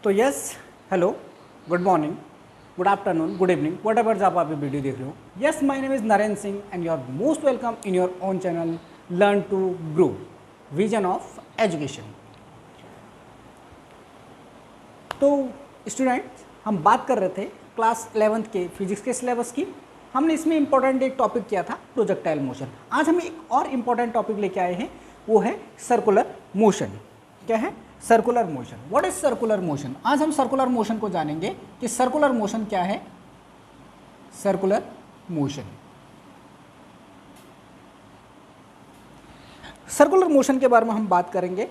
तो yes, hello, good morning, good afternoon, good evening, whatever जब आप ये वीडियो देख रहे हो। Yes, my name is Narendra Singh and you are most welcome in your own channel learn to grow vision of education. तो students, हम बात कर रहे थे क्लास 11th के फिजिक्स के सिलेबस की। हमने इसमें इंपॉर्टेंट एक टॉपिक किया था प्रोजेक्टाइल मोशन। आज हम एक और इम्पॉर्टेंट टॉपिक लेके आए हैं, वो है सर्कुलर मोशन। क्या है? Circular motion. What is circular motion? आज हम सर्कुलर मोशन को जानेंगे कि सर्कुलर मोशन क्या है। सर्कुलर मोशन, सर्कुलर मोशन के बारे में हम बात करेंगे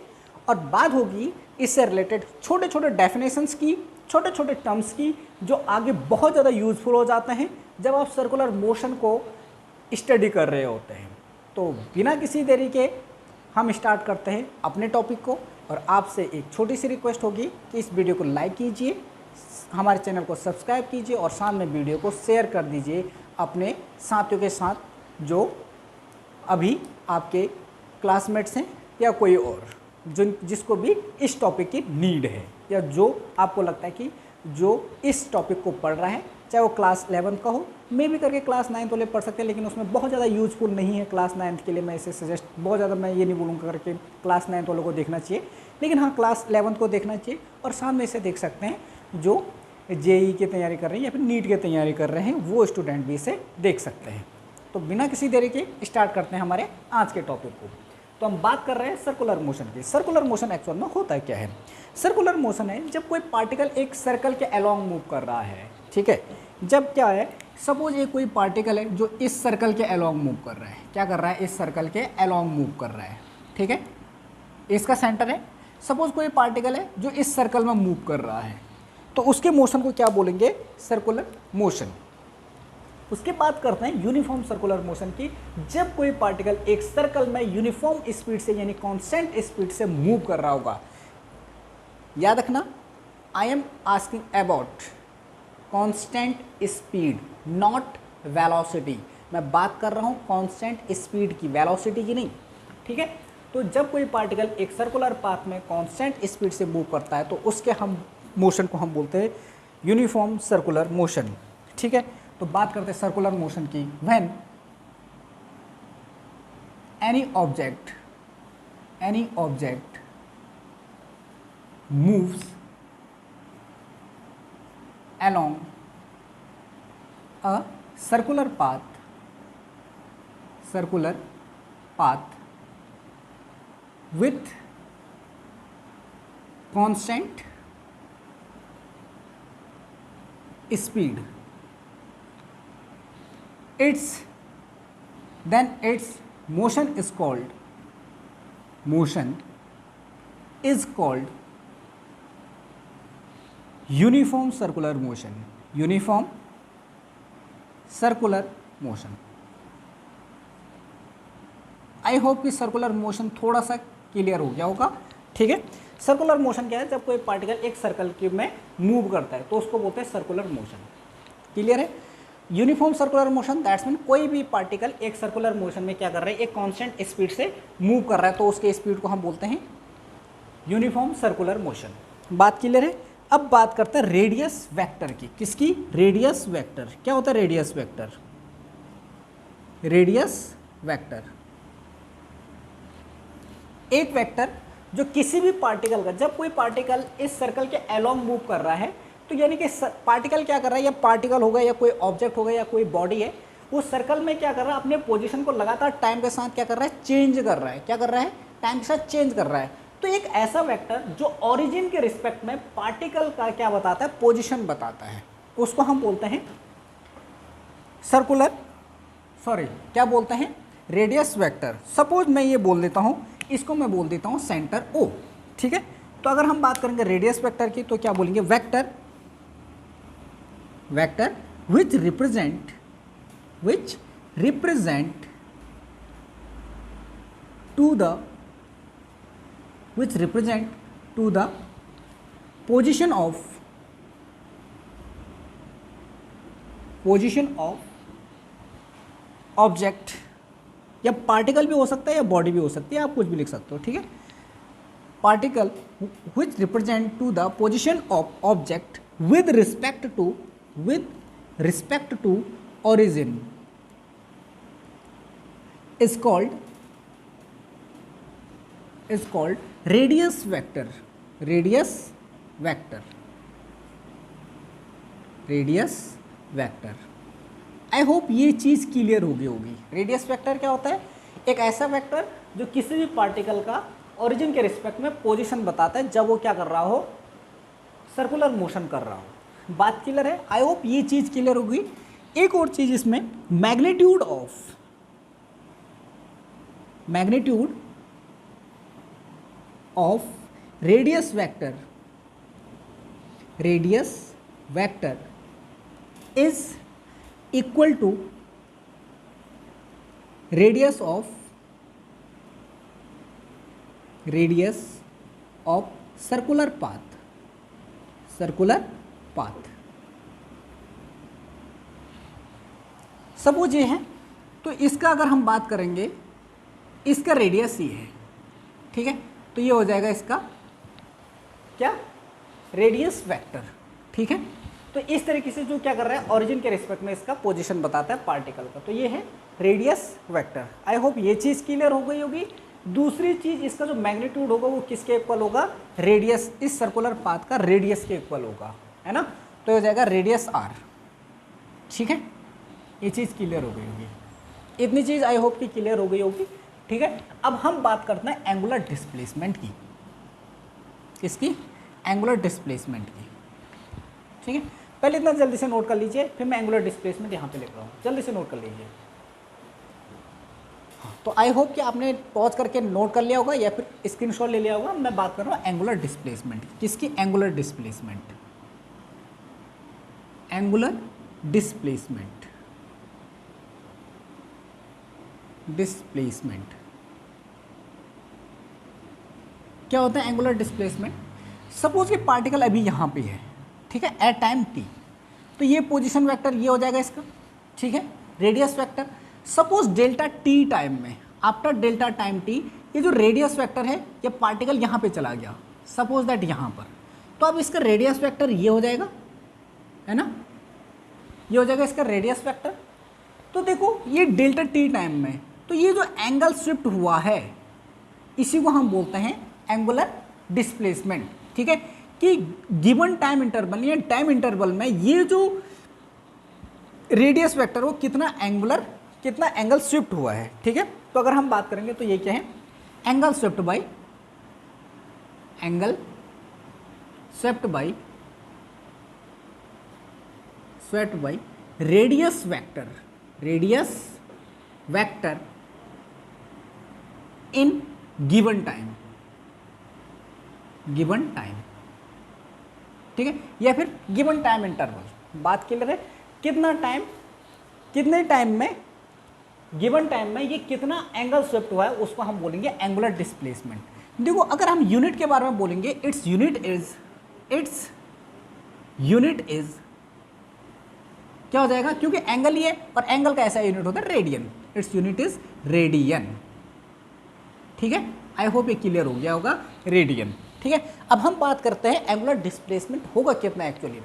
और बात होगी इससे रिलेटेड छोटे छोटे डेफिनेशंस की, छोटे छोटे टर्म्स की, जो आगे बहुत ज़्यादा यूजफुल हो जाते हैं जब आप सर्कुलर मोशन को स्टडी कर रहे होते हैं। तो बिना किसी देरी के हम स्टार्ट करते हैं अपने टॉपिक को, और आपसे एक छोटी सी रिक्वेस्ट होगी कि इस वीडियो को लाइक कीजिए, हमारे चैनल को सब्सक्राइब कीजिए और साथ में वीडियो को शेयर कर दीजिए अपने साथियों के साथ जो अभी आपके क्लासमेट्स हैं या कोई और जिसको भी इस टॉपिक की नीड है, या जो आपको लगता है कि जो इस टॉपिक को पढ़ रहा है, चाहे वो क्लास 11 का हो, मे भी करके क्लास 9 वाले पढ़ सकते हैं, लेकिन उसमें बहुत ज़्यादा यूजफुल नहीं है क्लास 9 के लिए। मैं इसे सजेस्ट बहुत ज़्यादा मैं ये नहीं बोलूँगा करके क्लास 9 वालों को देखना चाहिए, लेकिन हाँ क्लास 11 को देखना चाहिए। और साथ में इसे देख सकते हैं जो जेई की तैयारी कर रहे हैं या फिर नीट की तैयारी कर रहे हैं, वो स्टूडेंट भी इसे देख सकते हैं। तो बिना किसी देरी के स्टार्ट करते हैं हमारे आज के टॉपिक को। तो हम बात कर रहे हैं सर्कुलर मोशन की। सर्कुलर मोशन एक्चुअल में होता है क्या है? सर्कुलर मोशन है जब कोई पार्टिकल एक सर्कल के अलोंग मूव कर रहा है। ठीक है, जब क्या है, सपोज ये कोई पार्टिकल है जो इस सर्कल के अलोंग मूव कर रहा है। क्या कर रहा है? इस सर्कल के अलोंग मूव कर रहा है। ठीक है, इसका सेंटर है। सपोज कोई पार्टिकल है जो इस सर्कल में मूव कर रहा है, तो उसके मोशन को क्या बोलेंगे? Circular motion. उसके बाद करते हैं यूनिफॉर्म सर्कुलर मोशन की। जब कोई पार्टिकल एक सर्कल में यूनिफॉर्म स्पीड से यानी कांस्टेंट स्पीड से मूव कर रहा होगा। याद रखना, I am asking about constant speed, not velocity. मैं बात कर रहा हूं कांस्टेंट स्पीड की, वेलोसिटी की नहीं। ठीक है, तो जब कोई पार्टिकल एक सर्कुलर पाथ में कांस्टेंट स्पीड से मूव करता है तो उसके हम मोशन को हम बोलते हैं यूनिफॉर्म सर्कुलर मोशन। ठीक है, तो बात करते हैं सर्कुलर मोशन की। When any object moves along a circular path with constant speed, its motion is called uniform circular motion. Uniform circular motion. I hope कि सर्कुलर मोशन थोड़ा सा क्लियर हो गया होगा। ठीक है, सर्कुलर मोशन क्या है? जब कोई पार्टिकल एक सर्कल के में मूव करता है तो उसको बोलते हैं सर्कुलर मोशन। क्लियर है? Uniform circular motion that's mean कोई भी पार्टिकल एक सर्कुलर मोशन में क्या कर रहा है? एक कांस्टेंट स्पीड से मूव कर रहा है, तो उसके स्पीड को हम बोलते हैं यूनिफॉर्म सर्कुलर मोशन। बात क्लियर है? अब बात करते हैं रेडियस वेक्टर की। किसकी? Radius vector. क्या होता है रेडियस वेक्टर? रेडियस वेक्टर एक वेक्टर जो किसी भी पार्टिकल का, जब कोई पार्टिकल इस सर्कल के अलोंग मूव कर रहा है, तो यानी कि पार्टिकल क्या कर रहा है? या पार्टिकल होगा या कोई ऑब्जेक्ट होगा या कोई बॉडी है, वो सर्कल में क्या कर रहा है? अपने पोजीशन को लगातार टाइम के साथ क्या कर रहा है? चेंज कर रहा है। क्या कर रहा है? टाइम के साथ चेंज कर रहा है। तो एक ऐसा वेक्टर जो ओरिजिन के रिस्पेक्ट में पार्टिकल का क्या बताता है? पोजीशन बताता है, उसको हम बोलते हैं क्या बोलते हैं? Radius vector. सपोज मैं ये बोल देता हूं, इसको मैं बोल देता हूं सेंटर O। ठीक है, तो अगर हम बात करेंगे रेडियस वेक्टर की तो क्या बोलेंगे? Vector which represent to the position of object, या पार्टिकल भी हो सकता है या बॉडी भी हो सकती है, आप कुछ भी लिख सकते हो। ठीक है, particle which represent to the position of object with respect to origin is called radius vector. I hope ये चीज़ क्लियर हो गई होगी। रेडियस वेक्टर क्या होता है? एक ऐसा वेक्टर जो किसी भी पार्टिकल का ओरिजिन के रिस्पेक्ट में पोजीशन बताता है जब वो क्या कर रहा हो, सर्कुलर मोशन कर रहा हो। बात क्लियर है? आई होप ये चीज़ क्लियर होगी। एक और चीज़ इसमें, magnitude of radius vector is equal to radius of circular path. Suppose ये है, तो इसका अगर हम बात करेंगे, इसका रेडियस ये है, ठीक है, तो ये हो जाएगा इसका क्या, रेडियस वेक्टर, ठीक है। तो इस तरीके से जो क्या कर रहा है, ओरिजिन के रिस्पेक्ट में इसका पोजीशन बताता है पार्टिकल का, तो ये है रेडियस वेक्टर। आई होप ये चीज़ क्लियर हो गई होगी। दूसरी चीज़, इसका जो मैग्नीट्यूड होगा वो किसके इक्वल होगा, रेडियस, इस सर्कुलर पाथ का रेडियस के इक्वल होगा, है ना। तो हो जाएगा रेडियस आर, ठीक है। ये चीज़ क्लियर हो गई होगी। इतनी चीज़ आई होप कि क्लियर हो गई होगी, ठीक है। अब हम बात करते हैं एंगुलर डिस्प्लेसमेंट की, इसकी एंगुलर डिस्प्लेसमेंट की, ठीक है। पहले इतना जल्दी से नोट कर लीजिए, फिर मैं एंगुलर डिस्प्लेसमेंट यहाँ पे लिख रहा हूँ, जल्दी से नोट कर लीजिए। तो आई होप कि आपने पॉज करके नोट कर लिया होगा या फिर स्क्रीनशॉट ले लिया होगा। मैं बात कर रहा हूँ एंगुलर डिस्प्लेसमेंट, किसकी, एंगुलर डिस्प्लेसमेंट। क्या होता है एंगुलर डिस्प्लेसमेंट? सपोज कि पार्टिकल अभी यहाँ पे है, ठीक है, एट टाइम t, तो ये पोजीशन वेक्टर ये हो जाएगा इसका, ठीक है, radius vector. Suppose delta T time में, आफ्टर डेल्टा टाइम t, ये जो रेडियस वेक्टर है, ये पार्टिकल यहाँ पे चला गया, सपोज दैट यहाँ पर, तो अब इसका रेडियस वेक्टर ये हो जाएगा, है ना, ये हो जाएगा इसका रेडियस वेक्टर। तो देखो ये डेल्टा टी टाइम में, तो ये जो एंगल शिफ्ट हुआ है, इसी को हम बोलते हैं एंगुलर डिस्प्लेसमेंट, ठीक है, कि गिवन टाइम इंटरवल या टाइम इंटरवल में ये जो रेडियस वेक्टर वो कितना एंगल शिफ्ट हुआ है, ठीक है। तो अगर हम बात करेंगे तो ये क्या है, angle shift by radius vector in given time, ठीक है, या फिर गिवन टाइम इंटरवल। बात क्लियर है? कितने टाइम में, गिवन टाइम में ये कितना एंगल शिफ्ट हुआ है, उसको हम बोलेंगे एंगुलर डिस्प्लेसमेंट। देखो अगर हम यूनिट के बारे में बोलेंगे, इट्स यूनिट इज क्या हो जाएगा, क्योंकि एंगल ये, और एंगल का ऐसा यूनिट होता है radian, its unit is radian, ठीक है। आई होप ये क्लियर हो गया होगा, रेडियन, ठीक है। अब हम बात करते हैं एंगुलर डिस्प्लेसमेंट होगा कितना एक्चुअली।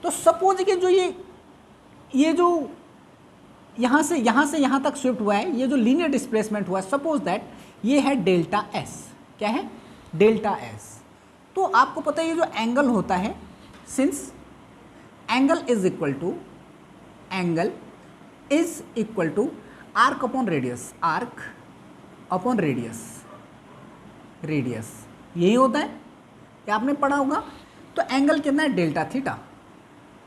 तो सपोज कि जो ये जो यहाँ से यहाँ तक शिफ्ट हुआ है, ये जो लीनियर डिस्प्लेसमेंट हुआ है, सपोज दैट ये है डेल्टा एस, क्या है, डेल्टा एस। तो आपको पता है ये जो एंगल होता है, since angle is equal to arc upon radius, यही होता है, क्या आपने पढ़ा होगा। तो एंगल कितना है, delta theta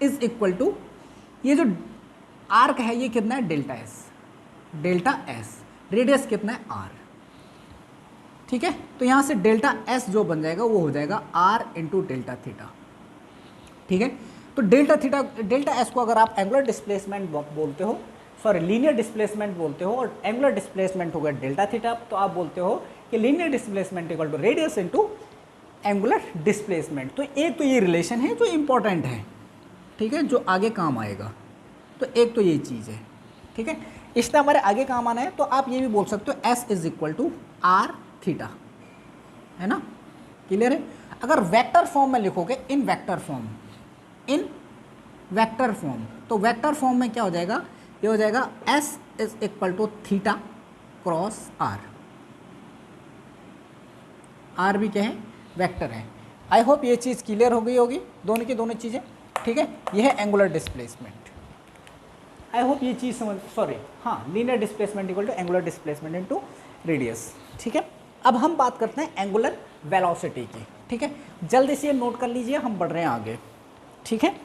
is equal to, ये जो आर्क है ये कितना है, डेल्टा एस, रेडियस कितना है, आर, ठीक है। तो यहाँ से डेल्टा एस जो बन जाएगा वो हो जाएगा आर इंटू डेल्टा थीटा, ठीक है। तो डेल्टा एस को अगर आप एंगुलर डिस्प्लेसमेंट बोलते हो, सॉरी लीनियर डिस्प्लेसमेंट बोलते हो, और एंगुलर डिस्प्लेसमेंट होगा डेल्टा थीटा, तो आप बोलते हो कि linear displacement equal to radius into angular displacement. तो एक तो ये रिलेशन है जो इंपॉर्टेंट है, ठीक है, जो आगे काम आएगा। तो एक तो ये चीज़ है, ठीक है, इससे हमारे आगे काम आना है। तो आप ये भी बोल सकते हो s is equal to r theta, है ना, क्लियर है। अगर वेक्टर फॉर्म में लिखोगे in vector form, in vector form, तो वेक्टर फॉर्म में क्या हो जाएगा, ये हो जाएगा S is equal to theta cross R। R भी क्या है, वेक्टर है। आई होप ये चीज़ क्लियर हो गई होगी, दोनों की दोनों चीज़ें, ठीक है। ये है एंगुलर डिस्प्लेसमेंट। आई होप ये चीज़ समझ, सॉरी हाँ, linear displacement equal to angular displacement into radius, ठीक है। अब हम बात करते हैं एंगुलर वेलोसिटी की, ठीक है। जल्दी से ये नोट कर लीजिए, हम बढ़ रहे हैं आगे, ठीक है।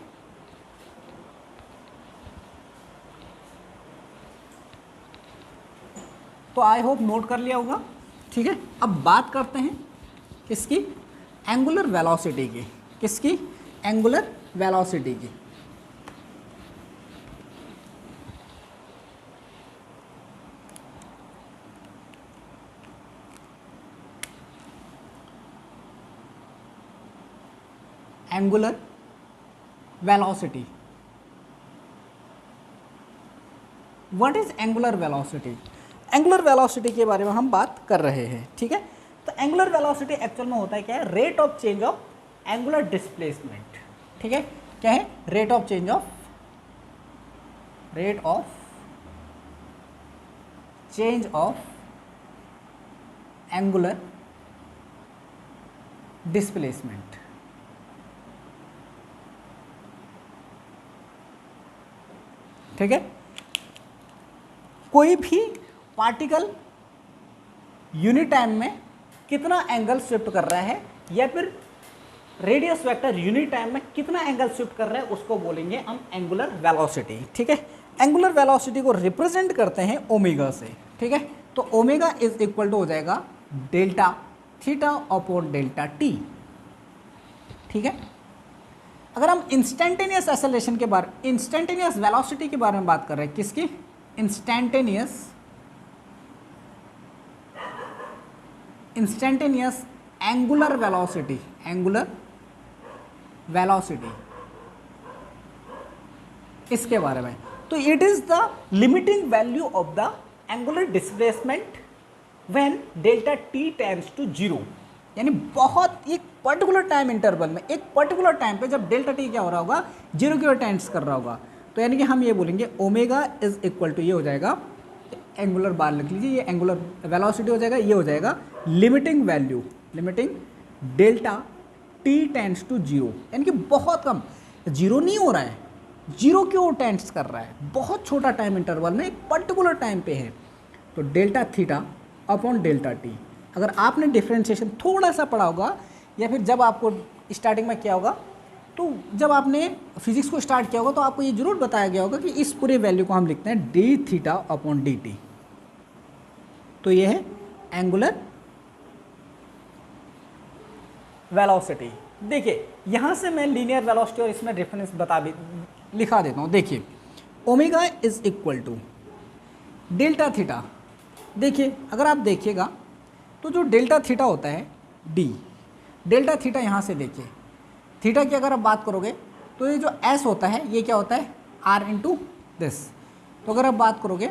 तो आई होप नोट कर लिया होगा, ठीक है। अब बात करते हैं किसकी, एंगुलर वेलोसिटी की। किसकी, एंगुलर वेलोसिटी की। Angular velocity, what is angular velocity. Angular velocity के बारे में हम बात कर रहे हैं, ठीक है। तो एंगुलर वेलोसिटी एक्चुअल में होता है क्या है, rate of change of angular displacement, ठीक है। क्या है, rate of change of, rate of change of angular displacement, ठीक है। कोई भी पार्टिकल यूनिट टाइम में कितना एंगल शिफ्ट कर रहा है, या फिर रेडियस वेक्टर यूनिट टाइम में कितना एंगल शिफ्ट कर रहा है, उसको बोलेंगे हम एंगुलर वेलोसिटी, ठीक है। एंगुलर वेलोसिटी को रिप्रेजेंट करते हैं ओमेगा से, ठीक है। तो ओमेगा इज इक्वल टू हो जाएगा delta theta upon delta t, ठीक है। अगर हम इंस्टेंटेनियस एक्सेलरेशन के बारे, इंस्टेंटेनियस वेलोसिटी के बारे में बात कर रहे हैं, किसकी, instantaneous angular velocity, angular velocity, इसके बारे में, तो it is the limiting value of the angular displacement when delta t tends to zero. यानी बहुत एक पर्टिकुलर टाइम इंटरवल में, एक पर्टिकुलर टाइम पे जब डेल्टा टी क्या हो रहा होगा, जीरो की ओर टेंड्स कर रहा होगा, तो यानी कि हम ये बोलेंगे ओमेगा इज इक्वल टू, ये हो जाएगा एंगुलर बार लिख लीजिए, ये एंगुलर वेलोसिटी हो जाएगा, ये हो जाएगा limiting value, limiting delta t tends to zero, यानी कि बहुत कम, जीरो नहीं हो रहा है, जीरो की ओर टेंड्स कर रहा है, बहुत छोटा टाइम इंटरवल में एक पर्टिकुलर टाइम पे है, तो delta theta upon delta T. अगर आपने डिफ्रेंशिएशन थोड़ा सा पढ़ा होगा, या फिर जब आपको स्टार्टिंग में क्या होगा, तो जब आपने फिजिक्स को स्टार्ट किया होगा तो आपको ये जरूर बताया गया होगा कि इस पूरे वैल्यू को हम लिखते हैं D theta upon D T. तो ये है एंगुलर वेलोसिटी। देखिए यहाँ से मैं लीनियर वेलोसिटी और इसमें डिफरेंस लिखा देता हूँ। देखिए omega is equal to delta theta. देखिए अगर आप देखिएगा तो जो डेल्टा थीटा होता है डी, डेल्टा थीटा यहाँ से देखिए, थीटा की अगर आप बात करोगे तो ये जो एस होता है ये क्या होता है, आर इंटू दिस। तो अगर आप बात करोगे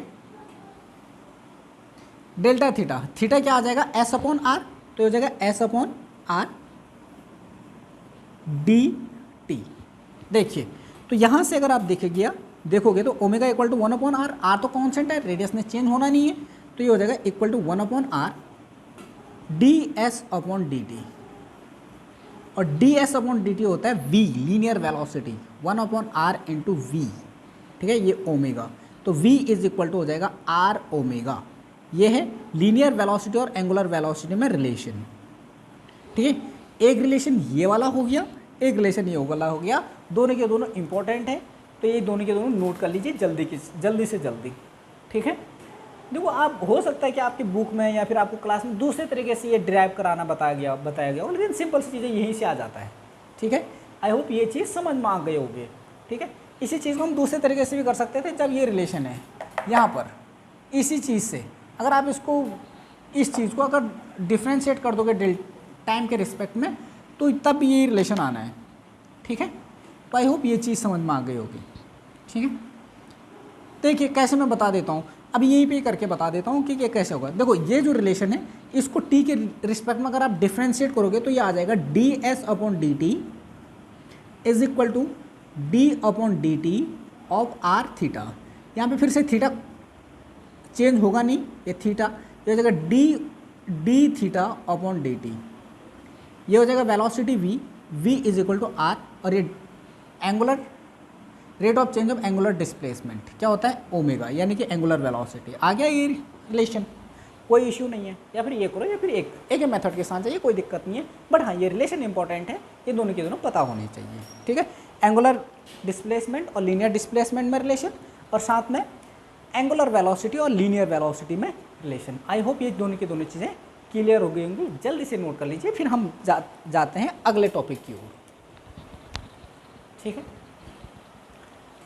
डेल्टा थीटा, थीटा क्या आ जाएगा, एस अपॉन आर, तो ये हो जाएगा S upon R D T. देखिए तो यहाँ से अगर आप देखोगे तो omega equal to 1 upon R, R तो कॉन्स्टेंट है, रेडियस में चेंज होना नहीं है, तो ये हो जाएगा equal to 1 upon R D S upon D T. और D S upon D T होता है V, linear velocity, 1 upon R into V, ठीक है, ये ओमेगा। तो वी इज इक्वल टू हो जाएगा आर ओमेगा। ये है लीनियर वेलोसिटी और एंगुलर वेलोसिटी में रिलेशन, ठीक है। एक रिलेशन ये वाला हो गया, एक रिलेशन ये वाला हो गया, दोनों के दोनों इंपॉर्टेंट है, तो ये दोनों के दोनों नोट कर लीजिए जल्दी से जल्दी, ठीक है। देखो आप हो सकता है कि आपकी बुक में या फिर आपको क्लास में दूसरे तरीके से ये ड्राइव कराना बताया गया हो, लेकिन सिंपल सी चीज़ें यहीं से आ जाता है, ठीक है। आई होप ये चीज़ समझ में आ गई होगी, ठीक है। इसी चीज़ को हम दूसरे तरीके से भी कर सकते थे, जब ये रिलेशन है यहाँ पर, इसी चीज़ से अगर आप इसको, इस चीज़ को अगर डिफ्रेंशिएट कर दोगे टाइम के रिस्पेक्ट में, तो तब ये रिलेशन आना है, ठीक है। तो आई होप ये चीज़ समझ में आ गई होगी, ठीक है। देखिए कैसे मैं बता देता हूँ। अब यहीं पे करके बता देता हूँ कि ये कैसे होगा। देखो ये जो रिलेशन है इसको टी के रिस्पेक्ट में अगर आप डिफ्रेंशिएट करोगे तो ये आ जाएगा d S upon D t is equal to d upon D t of r theta. यहाँ पे फिर से थीटा चेंज होगा नहीं, ये थीटा ये हो जाएगा d theta upon D t. ये हो जाएगा velocity v is equal to r, और ये angular rate of change of angular displacement क्या होता है ओमेगा, यानी कि एंगुलर वेलोसिटी। आ गया ये रिलेशन, कोई इश्यू नहीं है। या फिर ये करो या फिर एक मेथड के साथ चाहिए, कोई दिक्कत नहीं है। बट हाँ ये रिलेशन इंपॉर्टेंट है, ये दोनों के दोनों पता होने चाहिए। ठीक है, एंगुलर डिस्प्लेसमेंट और लीनियर डिस्प्लेसमेंट में रिलेशन, और साथ में एंगुलर वेलोसिटी और लीनियर वेलोसिटी में रिलेशन। आई होप ये दोनों की दोनों चीज़ें क्लियर हो गई होंगी। जल्दी से नोट कर लीजिए, फिर हम जाते हैं अगले टॉपिक की ओर। ठीक है,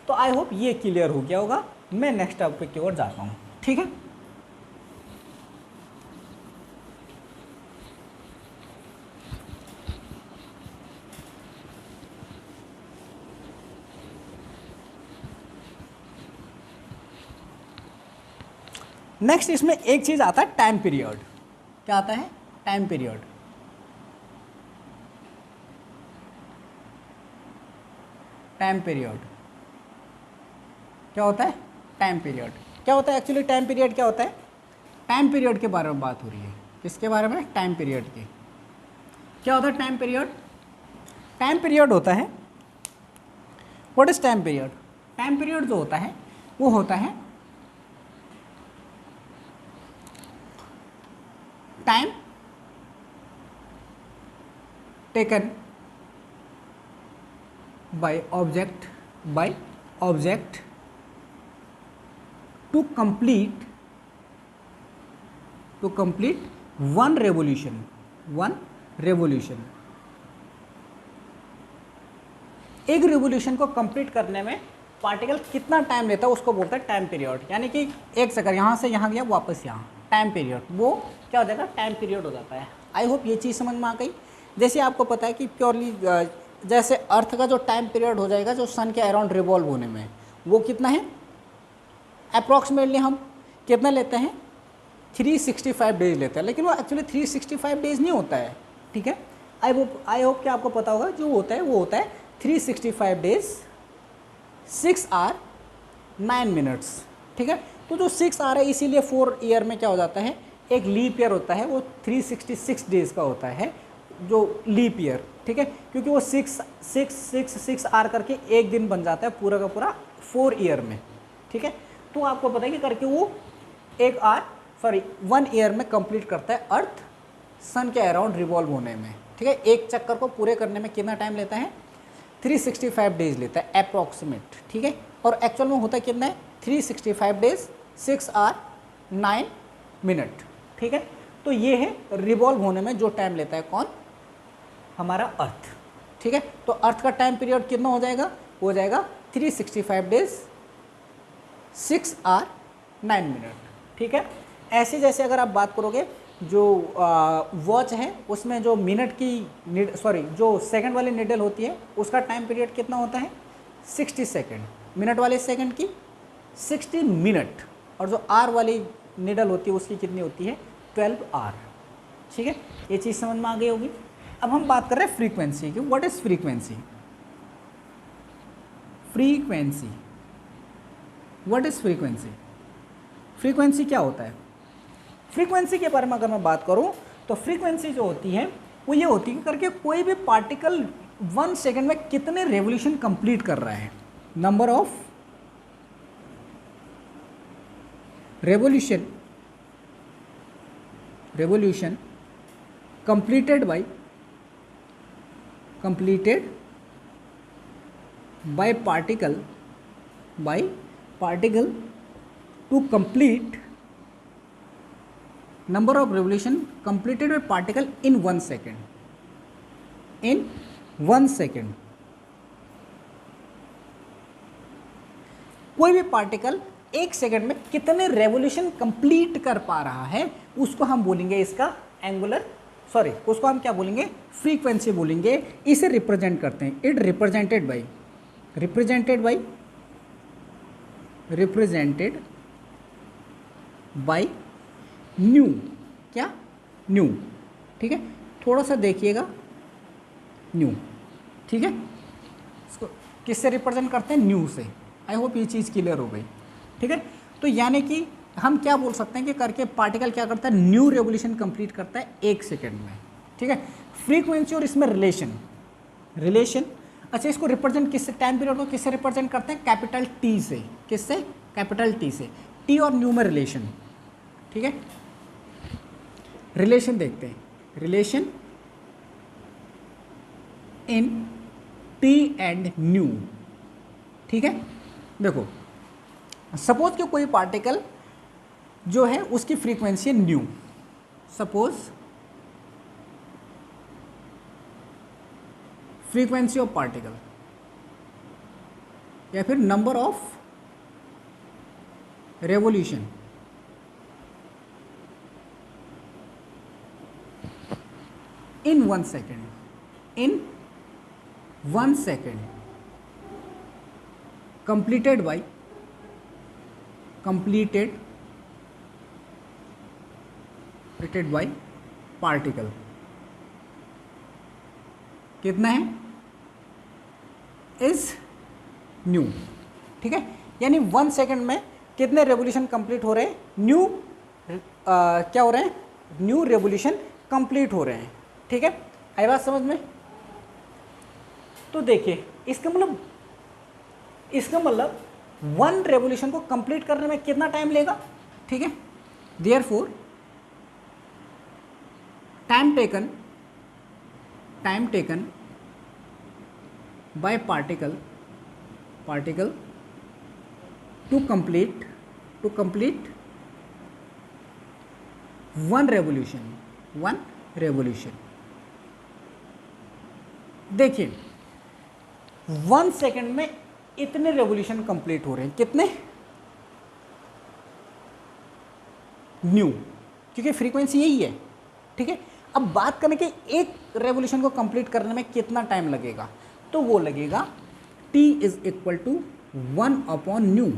तो आई होप ये क्लियर हो गया होगा। मैं नेक्स्ट टॉपिक की ओर जाता हूँ। ठीक है, नेक्स्ट इसमें एक चीज़ आता है टाइम पीरियड। क्या आता है? Time period. टाइम पीरियड क्या होता है? टाइम पीरियड क्या होता है? एक्चुअली टाइम पीरियड क्या होता है? टाइम पीरियड के बारे में बात हो रही है। किसके बारे में? टाइम पीरियड की। क्या होता है टाइम पीरियड? टाइम पीरियड होता है, what is time period? Time period जो होता है वो होता है time taken by object to complete one revolution. एक रेवोल्यूशन को कंप्लीट करने में पार्टिकल कितना टाइम लेता है उसको बोलता है टाइम पीरियड। यानी कि एक सेकंड यहाँ से यहाँ गया वापस यहाँ, टाइम पीरियड, वो क्या हो जाएगा? टाइम पीरियड हो जाता है। आई होप ये चीज़ समझ में आ गई। जैसे आपको पता है कि प्योरली जैसे अर्थ का जो टाइम पीरियड हो जाएगा जो सन के अराउंड रिवॉल्व होने में, वो कितना है? अप्रॉक्सीमेटली हम कितना लेते हैं? 365 डेज लेते हैं, लेकिन वो एक्चुअली 365 डेज नहीं होता है। ठीक है, आई होप कि आपको पता होगा जो होता है वो होता है 365 डेज 6 आवर 9 मिनट्स। ठीक है, तो जो 6 आवर है इसीलिए 4 ईयर में क्या हो जाता है? एक लीप ईयर होता है, वो 366 डेज का होता है जो लीप ईयर। ठीक है, क्योंकि वो 6 आवर करके एक दिन बन जाता है पूरा का पूरा 4 ईयर में। ठीक है, तो आपको पता है कि करके वो 1 ईयर में कंप्लीट करता है अर्थ सन के अराउंड रिवॉल्व होने में। ठीक है, एक चक्कर को पूरे करने में कितना टाइम लेता है? 365 डेज लेता है अप्रॉक्सीमेट। ठीक है, और एक्चुअल में होता है कितना है? 365 डेज 6 आवर 9 मिनट। ठीक है, तो ये है रिवॉल्व होने में जो टाइम लेता है कौन? हमारा अर्थ। ठीक है, तो अर्थ का टाइम पीरियड कितना हो जाएगा? हो जाएगा 365 डेज 6 आवर 9 मिनट। ठीक है, ऐसे जैसे अगर आप बात करोगे जो वॉच है उसमें जो मिनट की जो सेकंड वाली निडल होती है उसका टाइम पीरियड कितना होता है? 60 सेकंड। मिनट वाले सेकंड की 60 मिनट, और जो आर वाली निडल होती है उसकी कितनी होती है? 12 आर। ठीक है, ये चीज़ समझ में आ गई होगी। अब हम बात कर रहे हैं फ्रीक्वेंसी की। What is frequency? What is frequency? Frequency क्या होता है? फ्रीक्वेंसी के बारे में अगर मैं बात करूं तो फ्रीक्वेंसी जो होती है वो ये होती है करके कोई भी पार्टिकल 1 सेकेंड में कितने रेवोल्यूशन कंप्लीट कर रहा है। Number of revolution completed by particle to complete number of revolution completed by particle in 1 second. In 1 second कोई भी पार्टिकल 1 सेकेंड में कितने रेवोल्यूशन कंप्लीट कर पा रहा है उसको हम बोलेंगे इसका उसको हम क्या बोलेंगे? फ्रीक्वेंसी बोलेंगे। इसे रिप्रेजेंट करते हैं, इट रिप्रेजेंटेड बाय न्यू, क्या न्यू, ठीक है, थोड़ा सा देखिएगा न्यू, ठीक है, इसको किससे रिप्रेजेंट करते हैं, न्यू से। आई होप ये चीज़ क्लियर हो गई, ठीक है। तो यानी कि हम क्या बोल सकते हैं कि करके पार्टिकल क्या करता है, न्यू रेवोल्यूशन कंप्लीट करता है 1 सेकेंड में, ठीक है। फ्रीक्वेंसी और इसमें रिलेशन, अच्छा इसको रिप्रेजेंट किससे, टाइम पीरियड को किससे रिप्रेजेंट करते हैं, कैपिटल टी से, किससे, कैपिटल टी से, टी और न्यू में रिलेशन, ठीक है। रिलेशन देखते हैं, relation in T and new, ठीक है। देखो सपोज कि कोई पार्टिकल जो है उसकी फ्रीक्वेंसी है new, suppose frequency of particle या फिर number of revolution in 1 second, in 1 second completed by particle, कितना है, इज न्यू, ठीक है। यानी 1 सेकेंड में कितने रेवोल्यूशन कंप्लीट हो रहे हैं, न्यू क्या हो रहे हैं, न्यू रेवोल्यूशन कंप्लीट हो रहे हैं, ठीक है। आई बात समझ में। तो देखिए इसका मतलब 1 रेवोल्यूशन को कंप्लीट करने में कितना टाइम लेगा, ठीक है। Therefore time taken by particle to complete 1 revolution. देखिए 1 सेकेंड में इतने रेवोल्यूशन कंप्लीट हो रहे हैं, कितने, न्यू, क्योंकि फ्रीक्वेंसी यही है, ठीक है। अब बात करें कि एक रेवोल्यूशन को कंप्लीट करने में कितना टाइम लगेगा, तो वो लगेगा t इज इक्वल टू 1/न्यू,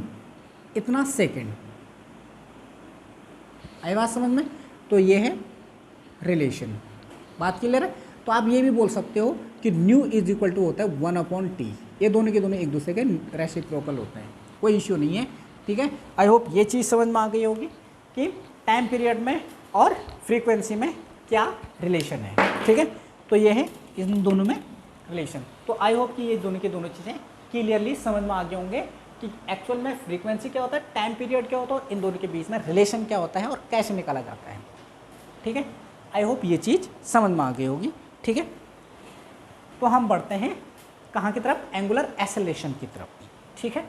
इतना सेकेंड। आई बात समझ में। तो ये है रिलेशन, बात क्लियर है। तो आप ये भी बोल सकते हो कि न्यू इज इक्वल टू होता है 1/t, ये दोनों के दोनों एक दूसरे के रेसिप्रोकल होते हैं, कोई इश्यू नहीं है, ठीक है। आई होप ये चीज़ समझ में आ गई होगी कि टाइम पीरियड में और फ्रीक्वेंसी में क्या रिलेशन है, ठीक है। तो ये है इन दोनों में रिलेशन। तो आई होप कि ये दोनों की दोनों चीज़ें क्लियरली समझ में आ गए होंगे कि एक्चुअल में फ्रीक्वेंसी क्या होता है, टाइम पीरियड क्या होता है, इन दोनों के बीच में रिलेशन क्या होता है और कैसे निकाला जाता है, ठीक है। आई होप ये चीज़ समझ में आ गई होगी, ठीक है। तो हम बढ़ते हैं कहाँ की तरफ, एंगुलर एक्सेलरेशन की तरफ, ठीक है।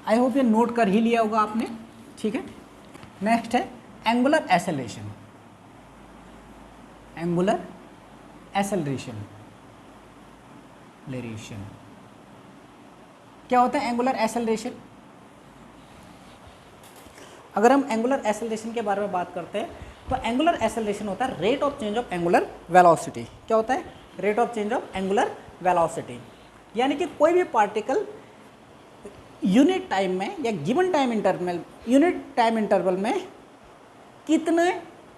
आई होप ये नोट कर ही लिया होगा आपने, ठीक है। नेक्स्ट है एंगुलर एक्सेलरेशन। क्या होता है एंगुलर एक्सेलरेशन? अगर हम एंगुलर एक्सेलरेशन के बारे में बात करते हैं तो एंगुलर एक्सेलरेशन होता है rate of change of angular velocity. क्या होता है? Rate of change of angular velocity. यानी कि कोई भी पार्टिकल यूनिट टाइम में या गिवन यूनिट टाइम इंटरवल में कितने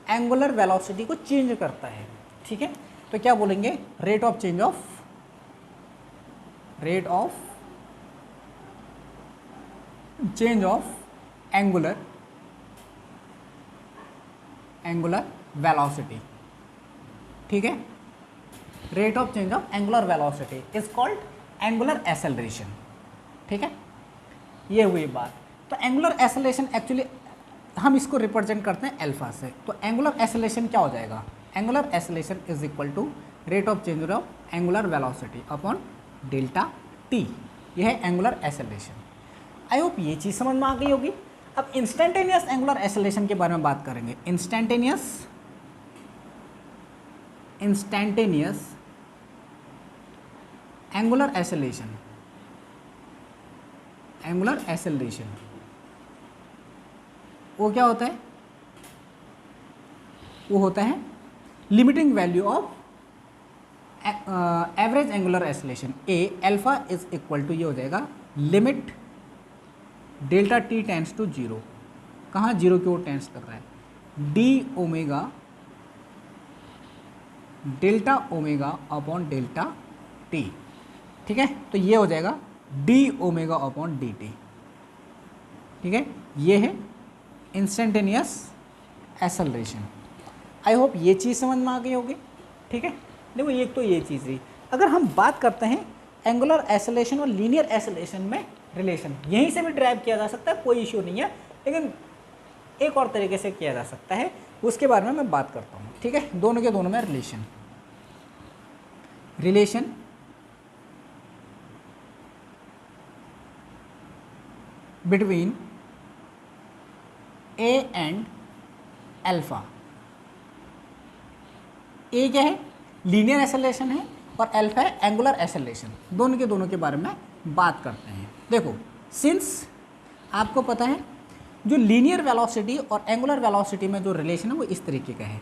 एंगुलर वेलोसिटी को चेंज करता है, ठीक है। तो क्या बोलेंगे? Rate of change of angular velocity, ठीक है। Rate of change of angular velocity is called angular acceleration, ठीक है। ये हुई बात। तो एंगुलर एक्सेलरेशन एक्चुअली हम इसको रिप्रेजेंट करते हैं अल्फा से। तो एंगुलर एक्सेलरेशन क्या हो जाएगा? Angular acceleration is equal to rate of change of angular velocity upon delta t. यह है एंगुलर एक्सेलरेशन। आई होप ये चीज़ समझ में आ गई होगी। अब इंस्टेंटेनियस एंगुलर एक्सेलरेशन के बारे में बात करेंगे। इंस्टेंटेनियस एंगुलर एक्सेलरेशन वो क्या होता है? वो होता है limiting value of average angular acceleration a alpha is equal to, ये हो जाएगा limit delta t tends to zero, कहाँ जीरो की ओर टेंस कर रहा है, d omega delta omega upon delta t, ठीक है। तो ये हो जाएगा d omega upon D t, ठीक है। ये है इंस्टेंटेनियस एक्सेलरेशन। आई होप ये चीज़ समझ में आ गई होगी, ठीक है। देखो एक तो ये चीज़ रही। अगर हम बात करते हैं एंगुलर एक्सेलरेशन और लीनियर एक्सेलरेशन में रिलेशन, यहीं से भी ड्राइव किया जा सकता है, कोई इश्यू नहीं है, लेकिन एक और तरीके से किया जा सकता है, उसके बारे में मैं बात करता हूँ, ठीक है। दोनों के दोनों में relation between A and alpha. A क्या है, लीनियर एक्सेलरेशन है, और अल्फा है एंगुलर एक्सेलरेशन। दोनों के दोनों के बारे में बात करते हैं। देखो सिंस आपको पता है जो लीनियर वेलोसिटी और एंगुलर वेलोसिटी में जो रिलेशन है वो इस तरीके का है,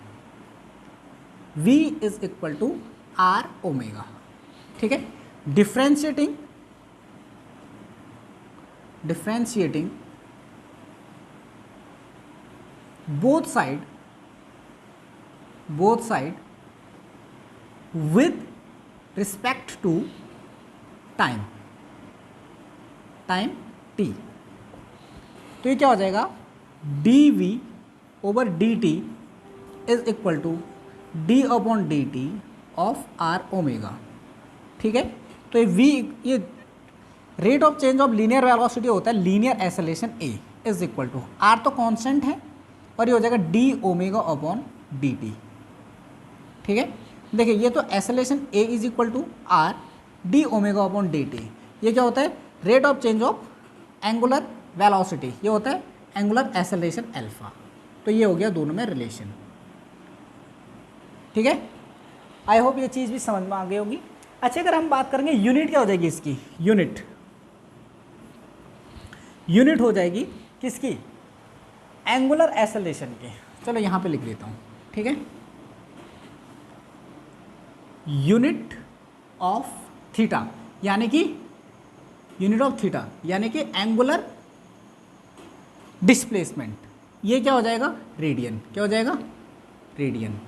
v is equal to r omega, ठीक है। Differentiating both side with respect to time t। तो ये क्या हो जाएगा, dv over dt is equal to d upon dt of r omega, ठीक है। तो ये rate of change of linear velocity होता है linear acceleration a is equal to r तो कांस्टेंट है, और ये हो जाएगा d ओमेगा अपॉन dt, ठीक है। देखिए ये तो acceleration a is equal to r d omega upon D t. ये क्या होता है, rate of change of angular velocity, ये होता है एंगुलर एक्सेलरेशन अल्फा। तो ये हो गया दोनों में रिलेशन, ठीक है। आई होप ये चीज़ भी समझ में आ गई होगी। अच्छा अगर हम बात करेंगे यूनिट क्या हो जाएगी इसकी, यूनिट हो जाएगी किसकी, एंगुलर एक्सेलरेशन की। चलो यहाँ पे लिख देता हूँ, ठीक है। यूनिट ऑफ थीटा यानी कि एंगुलर डिस्प्लेसमेंट, ये क्या हो जाएगा, रेडियन। क्या हो जाएगा, रेडियन,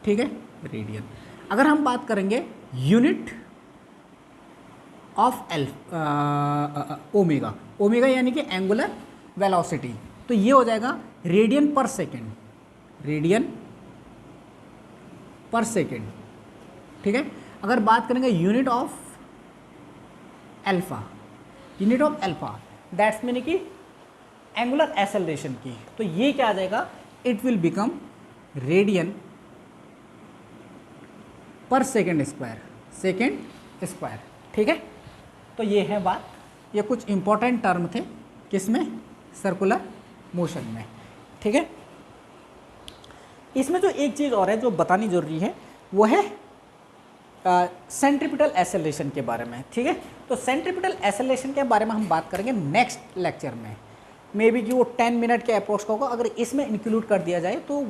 ठीक है, रेडियन। अगर हम बात करेंगे यूनिट ऑफ ओमेगा यानी कि एंगुलर वेलोसिटी, तो ये हो जाएगा रेडियन पर सेकेंड, ठीक है। अगर बात करेंगे unit of alpha that's mean कि एंगुलर एक्सेलरेशन की, तो ये क्या आ जाएगा, इट विल बिकम रेडियन पर सेकेंड स्क्वायर, ठीक है। तो ये है बात, ये कुछ इंपॉर्टेंट टर्म थे किसमें, सर्कुलर मोशन में, ठीक है। इसमें जो एक चीज़ और है जो बतानी जरूरी है वो है सेंट्रीपिटल एक्सेलरेशन के बारे में, ठीक है। तो सेंट्रीपिटल एक्सेलरेशन के बारे में हम बात करेंगे नेक्स्ट लेक्चर में, मे बी कि वो 10 मिनट के अप्रोच का होगा। अगर इसमें इंक्लूड कर दिया जाए तो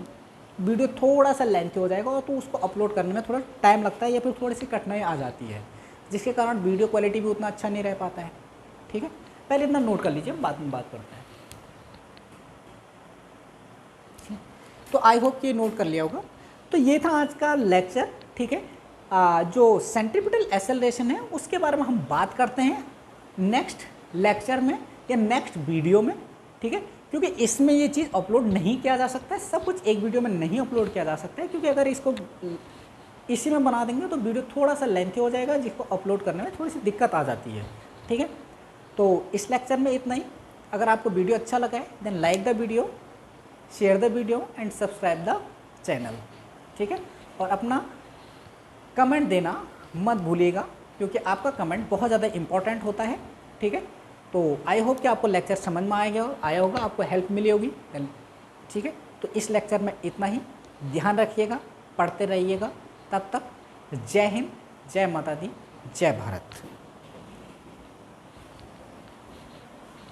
वीडियो थोड़ा सा लेंथी हो जाएगा, और तो उसको अपलोड करने में थोड़ा टाइम लगता है या फिर थोड़ी सी कठिनाई आ जाती है, जिसके कारण वीडियो क्वालिटी भी उतना अच्छा नहीं रह पाता है, ठीक है। पहले इतना नोट कर लीजिए, बाद में बात करते हैं। तो आई होप कि नोट कर लिया होगा। तो ये था आज का लेक्चर, ठीक है। जो सेंट्रीपिटल एक्सेलरेशन है उसके बारे में हम बात करते हैं नेक्स्ट लेक्चर में या नेक्स्ट वीडियो में, ठीक है। क्योंकि इसमें ये चीज़ अपलोड नहीं किया जा सकता है, सब कुछ एक वीडियो में नहीं अपलोड किया जा सकता है, क्योंकि अगर इसको इसी में बना देंगे तो वीडियो थोड़ा सा लेंथी हो जाएगा, जिसको अपलोड करने में थोड़ी सी दिक्कत आ जाती है, ठीक है। तो इस लेक्चर में इतना ही। अगर आपको वीडियो अच्छा लगा है then like the video, share the video and subscribe the channel, ठीक है। और अपना कमेंट देना मत भूलिएगा, क्योंकि आपका कमेंट बहुत ज़्यादा इम्पॉर्टेंट होता है, ठीक है। तो आई होप कि आपको लेक्चर समझ में आया होगा, आपको हेल्प मिली होगी, ठीक है। तो इस लेक्चर में इतना ही। ध्यान रखिएगा, पढ़ते रहिएगा। तब तक जय हिंद, जय माता दी, जय भारत।